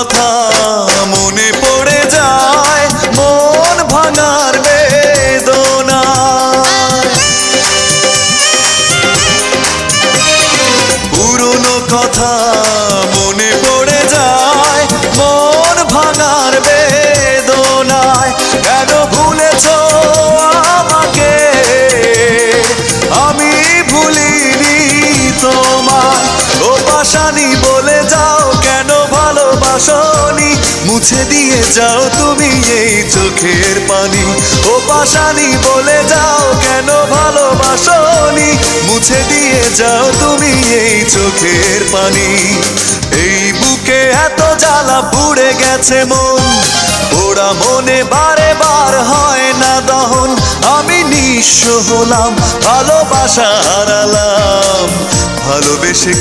কথা মনে পড়ে যায়, মন ভাঙার বেদনা। পুরনো কথা মনে পড়ে যায়, মন ভাঙার বেদনায়। কেন ভুলেছো আমাকে, আমি ভুলিনি তোমায়। ও পাশানি বলে যাও কেন ভালোবাসনি, মুছে দিয়ে যাও তুমি এই চোখের পানি। ও পাশানি বলে যাও কেন ভালোবাসনি, মুছে দিয়ে যাও তুমি এই চোখের পানি। এই বুকে এত জ্বালা পুড়ে গেছে মন, ওরা মনে বারে বার হয় না দহন। আমি নিঃস্ব হলাম, ভালোবাসা হারালাম, ভালোবেসে